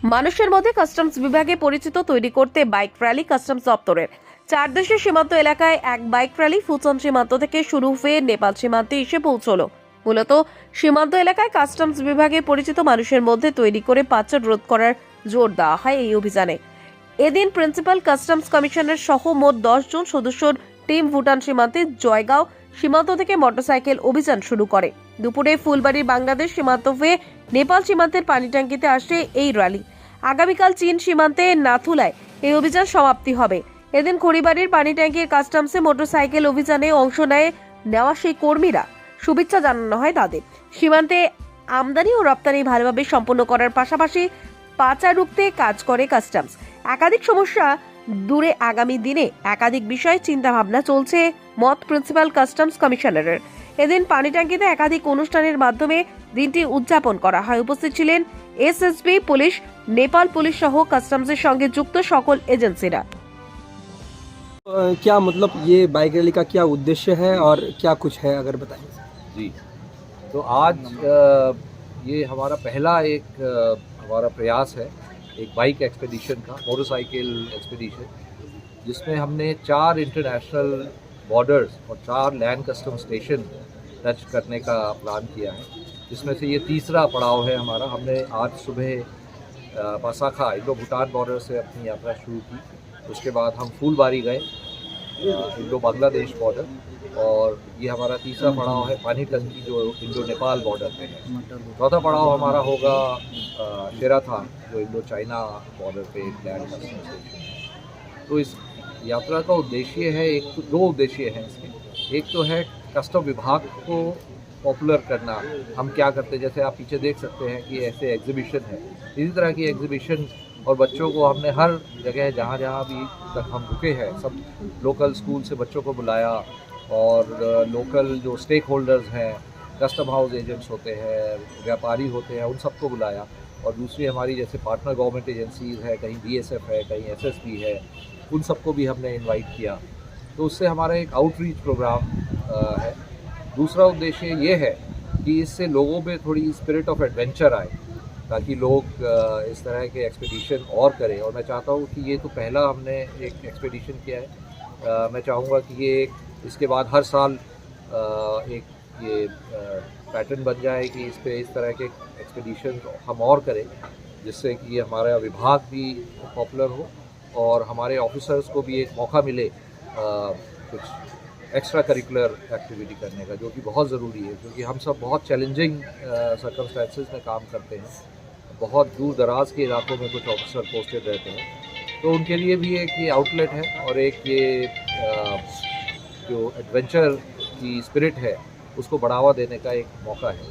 মানুষের মধ্যে কাস্টমস বিভাগে পরিচিত তৈরি করতে বাইক র্যালি কাস্টমস দপ্তরের। 4 দেশের সীমান্ত এলাকায় এক বাইক র্যালি ফুচন সীমান্ত থেকে শুরু হয়ে নেপাল সীমান্তে এসে পৌঁছলো। মূলত সীমান্ত এলাকায় কাস্টমস বিভাগে পরিচিত মানুষের মধ্যে তৈরি করে পাচার রোধ করার জোর দেওয়া হয় এই অভিযানে। এদিন প্রিন্সিপাল কাস্টমস কমিশনার সহ মোট 10 জন সদস্যর টিম ভুটান সীমান্তে জয়গাঁও সীমান্ত থেকে মোটরসাইকেল অভিযান শুরু করে। দুপুরে ফুলবাড়ির বাংলাদেশ সীমান্ত হয়ে নেপাল সীমান্তের পানিট্যাঙ্কিতে আসে এই র্যালি। আগামীকাল চীন সীমান্তে নাথুলায় এই অভিযান সমাপ্তি হবে। এদিন খড়িবাড়ির পানিট্যাঙ্কির কাস্টমসে মোটরসাইকেল অভিযানে অংশ নেওয়া সেই কর্মীরা শুভেচ্ছা জানানো হয় তাদের। সীমান্তে আমদানি ও রপ্তানি ভালোভাবে সম্পন্ন করার পাশাপাশি পাচার রুখতে কাজ করে কাস্টমস। একাধিক সমস্যা দূরে আগামী দিনে একাধিক বিষয়ে চিন্তা ভাবনা চলছে মত প্রিন্সিপাল কাস্টমস কমিশনারের। এদিন পানিট্যাঙ্কিতে একাধিক অনুষ্ঠানের মাধ্যমে দিনটি উদযাপন করা হয়। উপস্থিত ছিলেন এসএসবি পুলিশ, নেপাল পুলিশ সহ কাস্টমসের সঙ্গে যুক্ত সকল এজেন্সিরা। क्या मतलब ये बाइक रैली का क्या उद्देश्य है और क्या कुछ है, अगर बताएं। जी, तो आज ये हमारा पहला एक हमारा प्रयास है एक बाइक एक्सपेडिशन का, मोटरसाइकिल एक्सपेडिशन, जिसमें हमने 4 इंटरनेशनल बॉर्डर्स और 4 लैंड कस्टम स्टेशन टच करने का प्लान किया है। जिसमें से ये तीसरा पड़ाव है हमारा। हमने आज सुबह पासाखा इंडो भूटान बॉर्डर से अपनी यात्रा शुरू की। उसके बाद हम फूलबारी गए इंडो बांग्लादेश बॉर्डर, और ये हमारा तीसरा पड़ाव है पानीटंकी जो इंडो नेपाल बॉर्डर पे है। चौथा पड़ाव हमारा होगा शेराथान जो इंडो चाइना बॉर्डर पे एक लैंड कस्टम स्टेशन। तो इस यात्रा का उद्देश्य है, एक तो 2 उद्देश्य हैं इसके। एक तो है कस्टम विभाग को पॉपुलर करना। हम क्या करते हैं, जैसे आप पीछे देख सकते हैं कि ऐसे एग्जीबिशन है, इसी तरह की एग्जीबिशन, और बच्चों को हमने हर जगह जहाँ जहाँ भी तक हम रुके हैं सब लोकल स्कूल से बच्चों को बुलाया, और लोकल जो स्टेक होल्डर्स हैं, कस्टम हाउस एजेंट्स होते हैं, व्यापारी होते हैं, उन सबको बुलाया। और दूसरी हमारी जैसे पार्टनर गवर्नमेंट एजेंसीज़ है, कहीं बीएसएफ है, कहीं एसएसबी है, उन सबको भी हमने इनवाइट किया। तो उससे हमारा एक आउटरीच प्रोग्राम है। दूसरा उद्देश्य ये है कि इससे लोगों में थोड़ी स्पिरिट ऑफ एडवेंचर आए, ताकि लोग इस तरह के एक्सपेडिशन और करें। और मैं चाहता हूँ कि ये तो पहला हमने एक एक्सपेडिशन किया है, मैं चाहूँगा कि ये इसके बाद हर साल एक ये पैटर्न बन जाए कि इस पे इस तरह के एक्सपेडिशन हम और करें, जिससे कि हमारा विभाग भी पॉपुलर हो और हमारे ऑफिसर्स को भी एक मौका मिले कुछ एक्स्ट्रा करिकुलर एक्टिविटी करने का, जो कि बहुत ज़रूरी है, क्योंकि हम सब बहुत चैलेंजिंग सर्कमस्टेंसेस में काम करते हैं। बहुत दूर दराज के इलाकों में कुछ ऑफिसर पोस्टेड रहते हैं, तो उनके लिए भी एक ये आउटलेट है और एक ये जो एडवेंचर की स्पिरिट है उसको बढ़ावा देने का एक मौका है।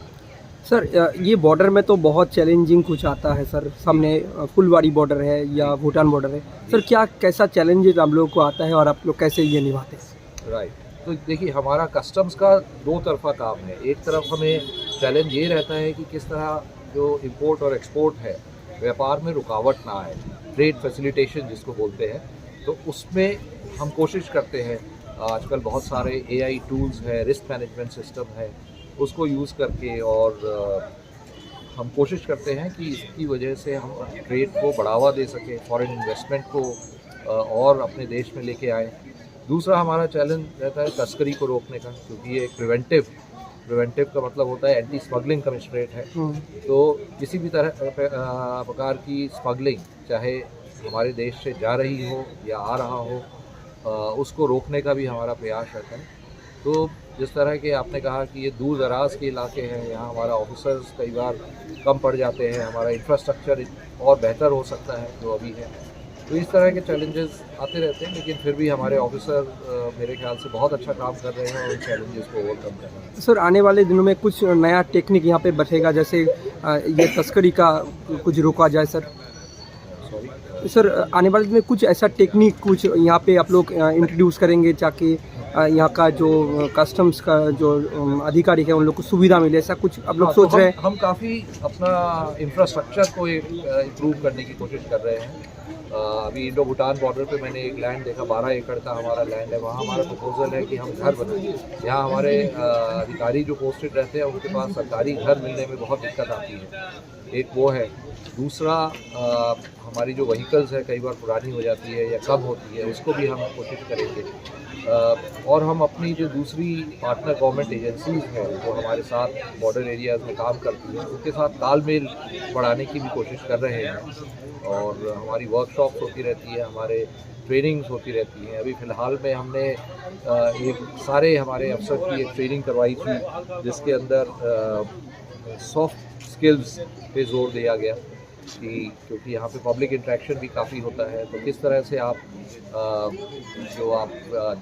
सर, ये बॉर्डर में तो बहुत चैलेंजिंग कुछ आता है सर। सामने फुलवाड़ी बॉर्डर है या भूटान बॉर्डर है, सर क्या कैसा चैलेंजेस आप लोगों को आता है और आप लोग कैसे ये निभाते हैं? राइट, तो देखिए हमारा कस्टम्स का 2 तरफा काम है। एक तरफ हमें चैलेंज ये रहता है कि किस तरह जो इंपोर्ट और एक्सपोर्ट है व्यापार में रुकावट ना आए, ट्रेड फैसिलिटेशन जिसको बोलते हैं। तो उसमें हम कोशिश करते हैं, आजकल बहुत सारे AI टूल्स है, रिस्क मैनेजमेंट सिस्टम है, उसको यूज़ करके, और हम कोशिश करते हैं कि इसकी वजह से हम ट्रेड को बढ़ावा दे सकें, फॉरेन इन्वेस्टमेंट को और अपने देश में लेके आएँ। दूसरा हमारा चैलेंज रहता है तस्करी को रोकने का, क्योंकि ये एक प्रिवेंटिव का मतलब होता है एंटी स्मगलिंग कमिश्नरेट है। तो किसी भी तरह प्रकार की स्मगलिंग, चाहे हमारे देश से जा रही हो या आ रहा हो, उसको रोकने का भी हमारा प्रयास रहता है। तो जिस तरह के आपने कहा कि ये दूर दराज के इलाके हैं, यहाँ हमारा ऑफिसर्स कई बार कम पड़ जाते हैं, हमारा इंफ्रास्ट्रक्चर और बेहतर हो सकता है जो अभी है। तो इस तरह के चैलेंजेस आते रहते हैं, लेकिन फिर भी हमारे ऑफिसर मेरे ख्याल से बहुत अच्छा काम कर रहे हैं और उन चैलेंजेस को ओवरकम कर रहे हैं। सर, आने वाले दिनों में कुछ नया टेक्निक यहाँ पे बढ़ेगा, जैसे ये तस्करी का कुछ रोका जाए सर? सर, आने वाले दिन में कुछ ऐसा टेक्निक कुछ यहाँ पे आप लोग इंट्रोड्यूस करेंगे, ताकि यहाँ का जो कस्टम्स का जो अधिकारी है उन लोग को सुविधा मिले, ऐसा कुछ आप लोग सोच रहे हैं? हम काफ़ी अपना इंफ्रास्ट्रक्चर को इम्प्रूव करने की कोशिश कर रहे हैं। अभी इंडो भूटान बॉर्डर पे मैंने एक लैंड देखा, 12 एकड़ का हमारा लैंड है। वहाँ हमारा प्रपोजल है कि हम घर बनाएं। यहाँ हमारे अधिकारी जो पोस्टेड रहते हैं उनके पास सरकारी घर मिलने में बहुत दिक्कत आती है, एक वो है। दूसरा हमारी जो व्हीकल्स है कई बार पुरानी हो जाती है या कम होती है, उसको भी हम कोशिश करेंगे। और हम अपनी जो दूसरी पार्टनर गवर्नमेंट एजेंसीज़ हैं जो हमारे साथ बॉर्डर एरियाज़ में काम करती हैं, उनके साथ तालमेल बढ़ाने की भी कोशिश कर रहे हैं। और हमारी वर्कशॉप्स होती रहती है, हमारे ट्रेनिंग्स होती रहती हैं। अभी फ़िलहाल में हमने एक सारे हमारे अफसर की एक ट्रेनिंग करवाई थी जिसके अंदर सॉफ्ट स्किल्स पे जोर दिया गया कि क्योंकि यहाँ पे पब्लिक इंटरेक्शन भी काफ़ी होता है, तो किस तरह से आप जो आप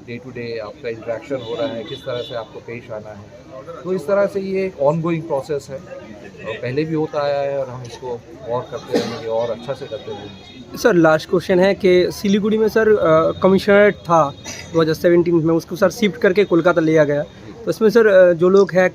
डे टू डे आपका इंटरेक्शन हो रहा है, किस तरह से आपको पेश आना है। तो इस तरह से ये एक ऑनगोइंग प्रोसेस है, पहले भी होता आया है और हम इसको और करते रहेंगे और अच्छा से करते रहेंगे। सर लास्ट क्वेश्चन है कि सिलीगुड़ी में सर कमिश्नरेट था 2017 में, उसको सर शिफ्ट करके कोलकाता लिया गया। तो इसमें सर जो लोग हैं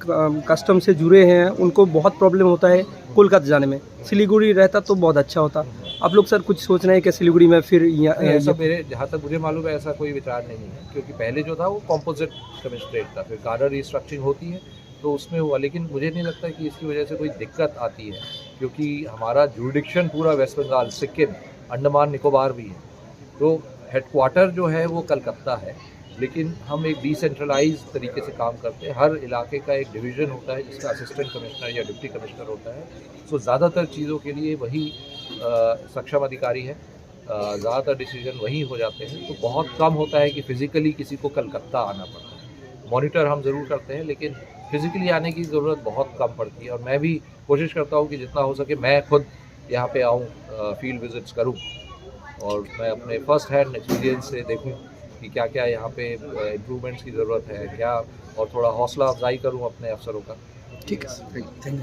कस्टम से जुड़े हैं उनको बहुत प्रॉब्लम होता है कोलकाता जाने में। सिलीगुड़ी रहता तो बहुत अच्छा होता। आप लोग सर कुछ सोच रहे हैं कि सिलीगुड़ी में फिर ऐसा मेरे जहाँ तक मुझे मालूम है ऐसा कोई विचार नहीं है, क्योंकि पहले जो था वो कॉम्पोजिट कमिश्नरेट था, फिर काडर रिस्ट्रक्चरिंग होती है तो उसमें हुआ। लेकिन मुझे नहीं लगता कि इसकी वजह से कोई दिक्कत आती है, क्योंकि हमारा जुरिडिक्शन पूरा वेस्ट बंगाल, सिक्किम, अंडमान निकोबार भी है। तो हेडक्वार्टर जो है वो कलकत्ता है, लेकिन हम एक डिसेंट्रलाइज तरीके से काम करते हैं। हर इलाके का एक डिवीज़न होता है जिसका असिस्टेंट कमिश्नर या डिप्टी कमिश्नर होता है। सो ज़्यादातर चीज़ों के लिए वही सक्षम अधिकारी है, ज़्यादातर डिसीजन वही हो जाते हैं। तो बहुत कम होता है कि फ़िज़िकली किसी को कलकत्ता आना पड़ता है। मॉनिटर हम ज़रूर करते हैं, लेकिन फ़िज़िकली आने की ज़रूरत बहुत कम पड़ती है। और मैं भी कोशिश करता हूँ कि जितना हो सके मैं खुद यहाँ पे आऊँ, फील्ड विजिट्स करूँ और मैं अपने फर्स्ट हैंड एक्सपीरियंस से देखूँ कि क्या क्या यहाँ पे इम्प्रूवमेंट्स की ज़रूरत है क्या, और थोड़ा हौसला अफजाई करूँ अपने अफसरों का। ठीक है सर, थैंक यू।